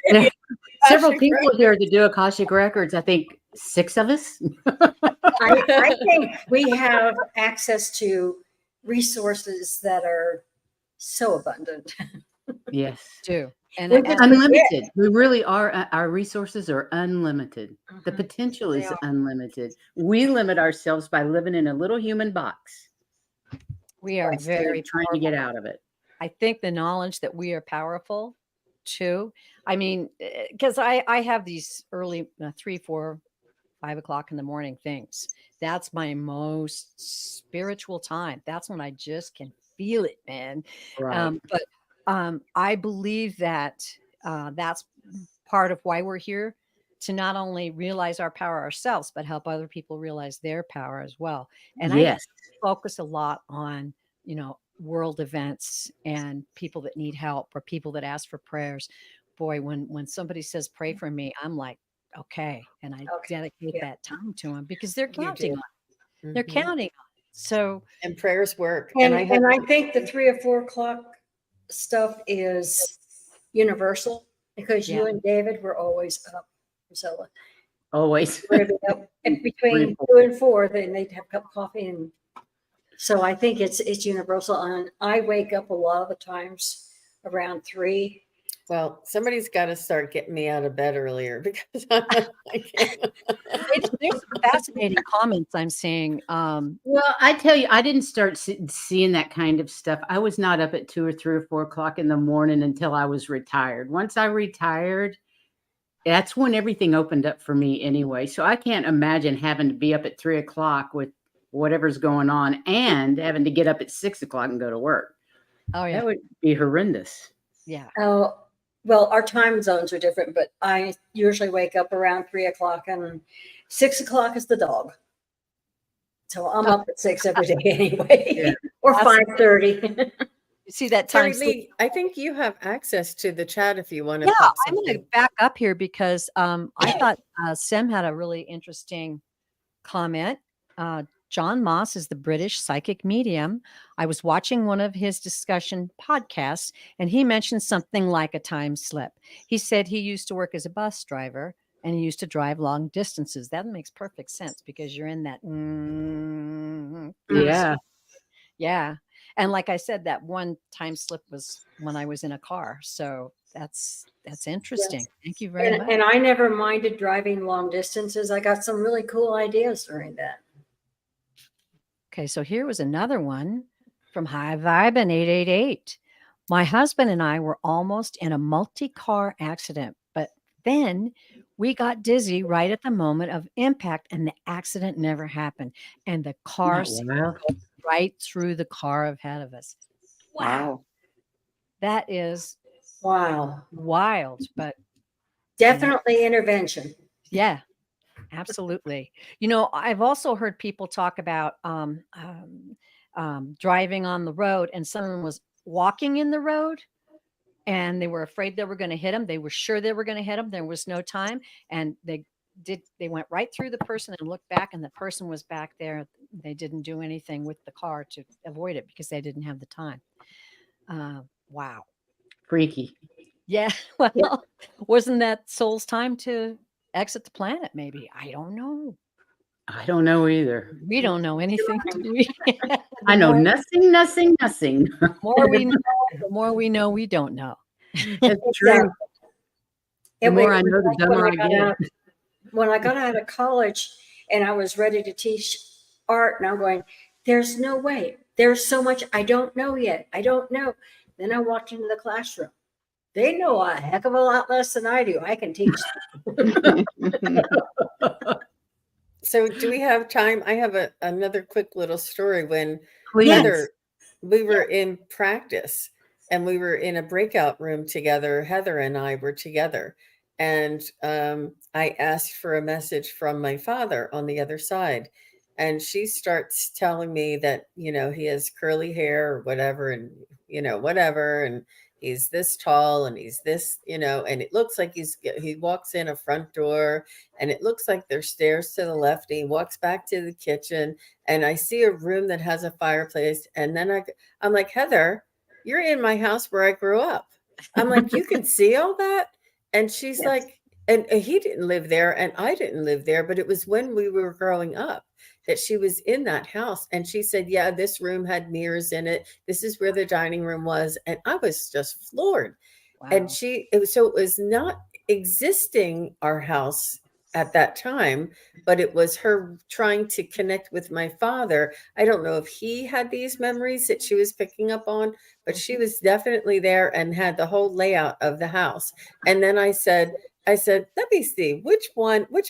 several Akashic people here that do Akashic records. I think 6 of us. I think we have access to resources that are so abundant. Yes. Do and We just- Unlimited. We really are. Our resources are unlimited. The Mhm. potential They is are. unlimited. We limit ourselves by living in a little human box. we are instead of very trying to get out of it. I think the knowledge that we are powerful too. I mean, because I have these early 3, 4, 5 o'clock in the morning things. That's my most spiritual time. That's when I just can feel it, man. Right. But I believe that that's part of why we're here to not only realize our power ourselves, but help other people realize their power as well. And I Yes. focus a lot on, world events and people that need help or people that ask for prayers. Boy, when somebody says pray for me, I'm like, okay, and I Okay, dedicate yeah. that time to them because they're You counting do. on it. They're Mhm. counting on it. So And prayers work. And, I have, and I think the 3 or 4 o'clock stuff is universal because you Yeah. and David were always up, Priscilla. Always. Were they up? And between 2 and 4, then they'd have a cup of coffee. And so I think it's universal. And I wake up a lot of the times around 3. well, somebody's got to start getting me out of bed earlier because I can't. there's some fascinating comments I'm seeing. Well, I tell you, I didn't start seeing that kind of stuff. I was not up at 2 or 3 or 4 o'clock in the morning until I was retired. Once I retired, that's when everything opened up for me anyway. So I can't imagine having to be up at 3 o'clock with whatever's going on and having to get up at 6 o'clock and go to work. Oh yeah, That would be horrendous. yeah. Oh, well, our time zones are different, but I usually wake up around 3 o'clock and 6 o'clock is the dog. So I'm up at 6 every day anyway, Yeah. or That's- 5:30. You see that Terry time? Lee, I think you have access to the chat if you want to Yeah, pop I'm going to something. back up here because I thought Sem had a really interesting comment. John Moss is the British psychic medium. I was watching one of his discussion podcasts, and he mentioned something like a time slip. He said he used to work as a bus driver and he used to drive long distances. That makes perfect sense because you're in that. Yeah. Yeah. And like I said, that one time slip was when I was in a car. So that's interesting. Thank you very much. And I never minded driving long distances. I got some really cool ideas during that. Okay, so here was another one from High Vibe and 888. My husband and I were almost in a multi-car accident, but then we got dizzy right at the moment of impact and the accident never happened. And the car Wow. right through the car ahead of us. Wow. That is Wow. wild, but Definitely intervention. yeah, absolutely. I've also heard people talk about driving on the road and someone was walking in the road and they were afraid they were going to hit them. They were sure they were going to hit them. There was no time. And they went right through the person and looked back and the person was back there. They didn't do anything with the car to avoid it because they didn't have the time. Wow. Freaky. Yeah. Well, wasn't that soul's time to exit the planet? Maybe. I don't know. I don't know either. We don't know anything. Do we? I know nothing. The more we know, the more we know we don't know. It's true. The It more was I know, the like dumber I when got get. out- When I got out of college and I was ready to teach art, and I'm going, there's no way. There's so much I don't know yet. I don't know. Then I walked into the classroom. They know a heck of a lot less than I do. I can teach. So do we have time? I have another quick little story when Please. Heather, we were in practice and we were in a breakout room together. Heather and I were together. And I asked for a message from my father on the other side. And she starts telling me that, he has curly hair or whatever, and, whatever. And he's this tall and he's this, and it looks like he walks in a front door and it looks like there's stairs to the left. And he walks back to the kitchen and I see a room that has a fireplace. And then I'm like, Heather, you're in my house where I grew up. I'm like, you can see all that? And she's Yes. like, and he didn't live there and I didn't live there, but it was when we were growing up that she was in that house. And she said, yeah, this room had mirrors in it. This is where the dining room was. And I was just floored. Wow. And it was not existing, our house at that time, but it was her trying to connect with my father. I don't know if he had these memories that she was picking up on, but she was definitely there and had the whole layout of the house. And then I said, let me see which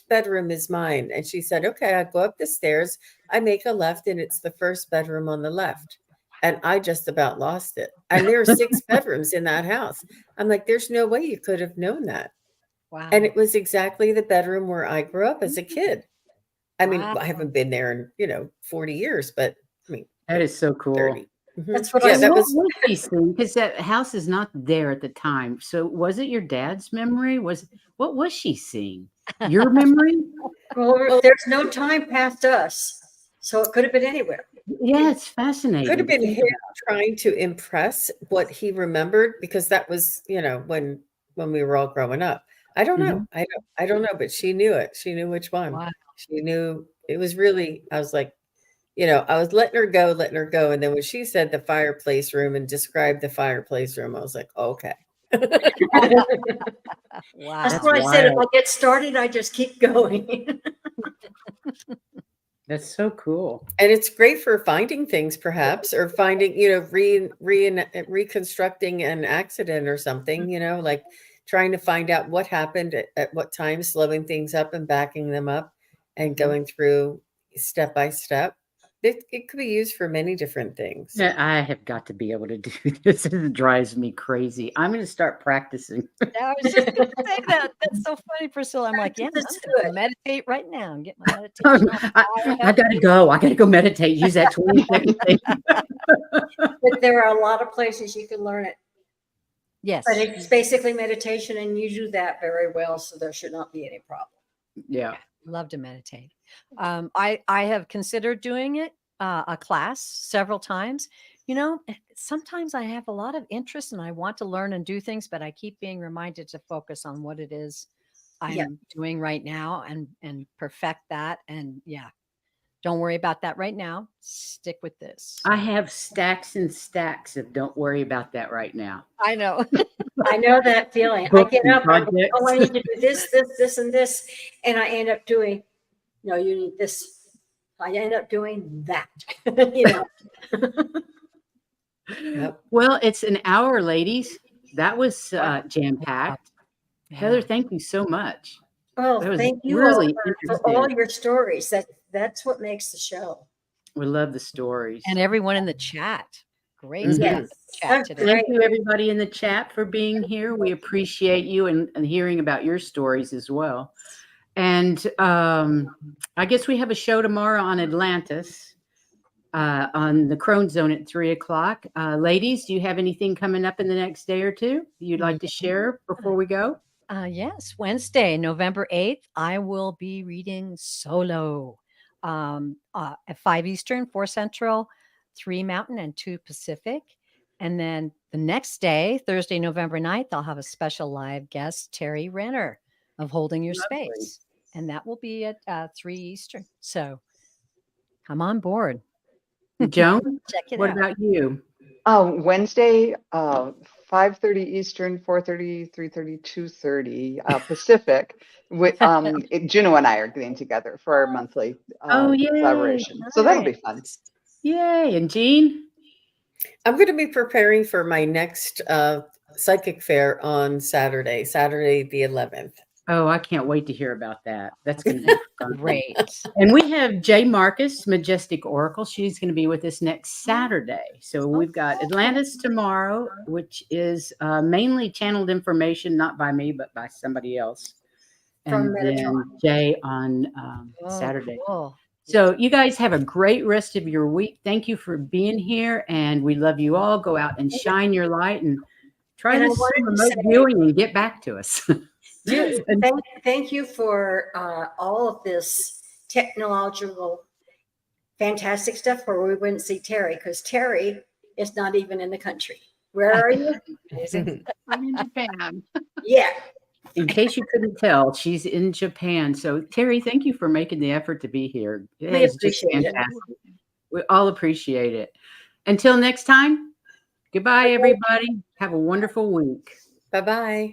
bedroom is mine. And she said, okay, I go up the stairs, I make a left, and it's the first bedroom on the left. And I just about lost it. And there are 6 bedrooms in that house. I'm like, there's no way you could have known that. Wow. And it was exactly the bedroom where I grew up as a kid. I mean, Wow. I haven't been there in 40 years, but I mean, That is so cool. 30. Mhm. That's what I Yeah, said. that What was was she seeing? Because that house is not there at the time. So was it your dad's memory? What was she seeing? Your memory? Well, there's no time past us, so it could have been anywhere. Yeah, it's could fascinating have to been think him about. trying to impress what he remembered because that was, when we were all growing up. I don't know. Mhm. I don't know, but she knew it. She knew which one. Wow. She knew it was really, I was like, I was letting her go, letting her go. And then when she said the fireplace room and described the fireplace room, I was like, okay. Wow. That's That's what I said. If I wild. get started, I just keep going. That's so cool. And it's great for finding things, perhaps, or finding, reconstructing an accident or something, like trying to find out what happened at what time, slowing things up and backing them up and going through step by step. It could be used for many different things. Yeah, I have got to be able to do this. It drives me crazy. I'm going to start practicing. I was just going to say that. That's so funny, Priscilla. I'm like, yeah, I'm That's going to good. meditate right now and get my meditation on. I got to go. I got to go meditate. Use that 20-second thing. But there are a lot of places you can learn it. Yes. But it's basically meditation, and you do that very well, so there should not be any problem. Yeah. Love to meditate. I have considered doing it, a class several times. Sometimes I have a lot of interest and I want to learn and do things, but I keep being reminded to focus on what it is I'm Yeah. doing right now and perfect that. And yeah, don't worry about that right now. Stick with this. I have stacks and stacks of don't worry about that right now. I know. I know that feeling. I Books get and up, I go, projects. oh, I need to do this, and this, and I end up doing, no, you need this. I end up doing that. Yep. Well, it's an hour, ladies. That was jam-packed. Heather, Yeah. thank you so much. Oh, That was thank you really all for all interesting. your stories. That's what makes the show. We love the stories. And everyone in the chat. Great Mhm. stuff in Yes. the chat That's today. great. Thank you, everybody in the chat, for being here. We appreciate you and hearing about your stories as well. And I guess we have a show tomorrow on Atlantis, on the Crone Zone at 3:00. Ladies, do you have anything coming up in the next day or two you'd like to share before we go? Yes, Wednesday, November 8th, I will be reading solo at 5 Eastern, 4 Central, 3 Mountain, and 2 Pacific. And then the next day, Thursday, November 9th, I'll have a special live guest, Terry Renner of Holding Your Lovely. Space. And that will be at 3 Eastern. So come on board. Joan, Check it what out. about you? Wednesday, 5:30 Eastern, 4:30, 3:30, 2:30 Pacific. Juno and I are getting together for our monthly Oh, yay. collaboration. So that'll be fun. Yay. And Jean? I'm going to be preparing for my next psychic fair on Saturday the 11th. Oh, I can't wait to hear about that. That's going to be fun. Great. And we have Jay Marcus, Majestic Oracle. She's going to be with us next Saturday. So we've got Atlantis tomorrow, which is mainly channeled information, not by me, but by somebody else. From And then Jay on Oh, Saturday. cool. So you guys have a great rest of your week. Thank you for being here. And we love you all. Go out and shine your light and try And I this wanted to remote say- viewing and get back to us. Thank you for all of this technological, fantastic stuff where we wouldn't see Terry, because Terry is not even in the country. Where are you? I'm in Japan. Yeah. In case you couldn't tell, she's in Japan. So Terry, thank you for making the effort to be here. It We is just appreciate it. fantastic. We all appreciate it. Until next time, goodbye, everybody. Have a wonderful week. Bye-bye.